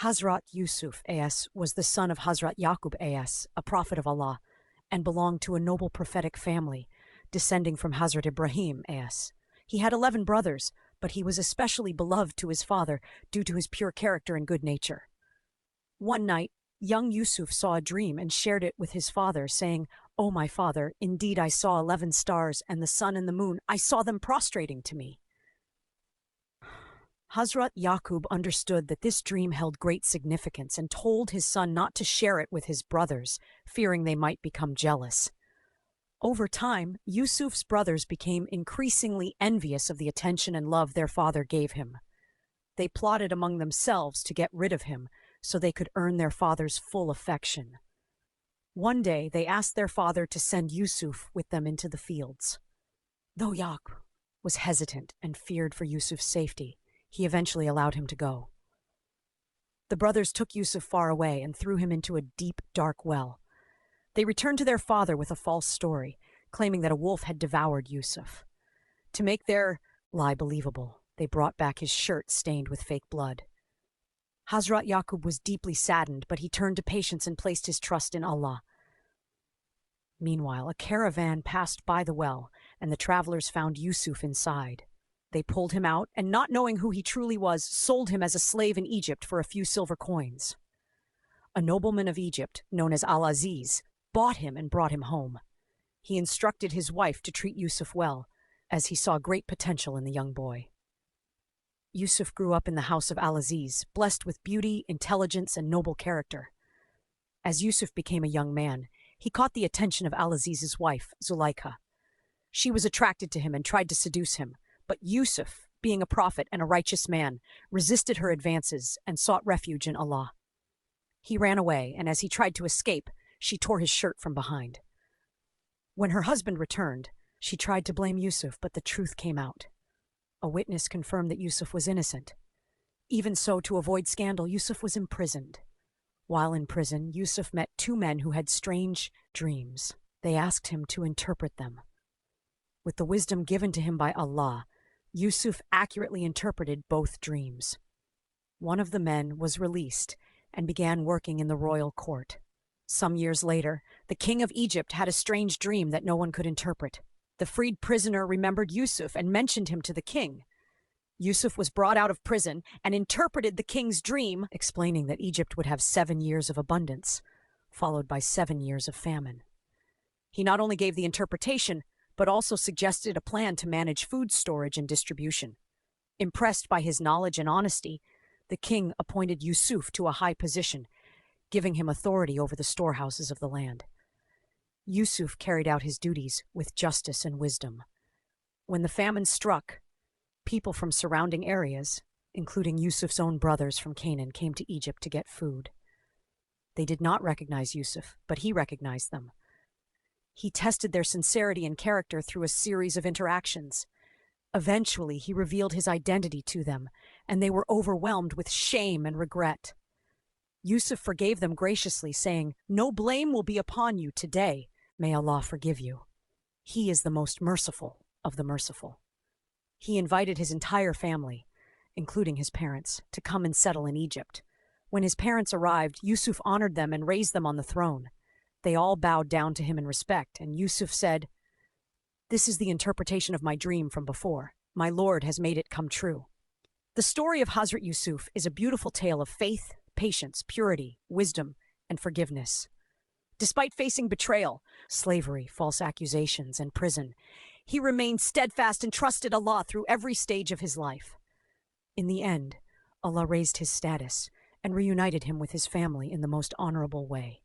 Hazrat Yusuf A.S. was the son of Hazrat Yaqub A.S., a prophet of Allah, and belonged to a noble prophetic family, descending from Hazrat Ibrahim A.S. He had 11 brothers, but he was especially beloved to his father due to his pure character and good nature. One night, young Yusuf saw a dream and shared it with his father, saying, "O my father, indeed I saw 11 stars and the sun and the moon. I saw them prostrating to me." Hazrat Yaqub understood that this dream held great significance and told his son not to share it with his brothers, fearing they might become jealous. Over time, Yusuf's brothers became increasingly envious of the attention and love their father gave him. They plotted among themselves to get rid of him so they could earn their father's full affection. One day, they asked their father to send Yusuf with them into the fields. Though Yaqub was hesitant and feared for Yusuf's safety, he eventually allowed him to go. The brothers took Yusuf far away and threw him into a deep, dark well. They returned to their father with a false story, claiming that a wolf had devoured Yusuf. To make their lie believable, they brought back his shirt stained with fake blood. Hazrat Yaqub was deeply saddened, but he turned to patience and placed his trust in Allah. Meanwhile, a caravan passed by the well, and the travelers found Yusuf inside. They pulled him out, and not knowing who he truly was, sold him as a slave in Egypt for a few silver coins. A nobleman of Egypt, known as Al-Aziz, bought him and brought him home. He instructed his wife to treat Yusuf well, as he saw great potential in the young boy. Yusuf grew up in the house of Al-Aziz, blessed with beauty, intelligence, and noble character. As Yusuf became a young man, he caught the attention of Al-Aziz's wife, Zulaikha. She was attracted to him and tried to seduce him, but Yusuf, being a prophet and a righteous man, resisted her advances and sought refuge in Allah. He ran away, and as he tried to escape, she tore his shirt from behind. When her husband returned, she tried to blame Yusuf, but the truth came out. A witness confirmed that Yusuf was innocent. Even so, to avoid scandal, Yusuf was imprisoned. While in prison, Yusuf met 2 men who had strange dreams. They asked him to interpret them. With the wisdom given to him by Allah, Yusuf accurately interpreted both dreams. One of the men was released and began working in the royal court. Some years later, the king of Egypt had a strange dream that no one could interpret. The freed prisoner remembered Yusuf and mentioned him to the king. Yusuf was brought out of prison and interpreted the king's dream, explaining that Egypt would have 7 years of abundance, followed by 7 years of famine. He not only gave the interpretation, but also suggested a plan to manage food storage and distribution. Impressed by his knowledge and honesty, the king appointed Yusuf to a high position, giving him authority over the storehouses of the land. Yusuf carried out his duties with justice and wisdom. When the famine struck, people from surrounding areas, including Yusuf's own brothers from Canaan, came to Egypt to get food. They did not recognize Yusuf, but he recognized them. He tested their sincerity and character through a series of interactions. Eventually, he revealed his identity to them, and they were overwhelmed with shame and regret. Yusuf forgave them graciously, saying, "No blame will be upon you today. May Allah forgive you. He is the most merciful of the merciful." He invited his entire family, including his parents, to come and settle in Egypt. When his parents arrived, Yusuf honored them and raised them on the throne. They all bowed down to him in respect, and Yusuf said, "This is the interpretation of my dream from before. My Lord has made it come true." The story of Hazrat Yusuf is a beautiful tale of faith, patience, purity, wisdom, and forgiveness. Despite facing betrayal, slavery, false accusations, and prison, he remained steadfast and trusted Allah through every stage of his life. In the end, Allah raised his status and reunited him with his family in the most honorable way.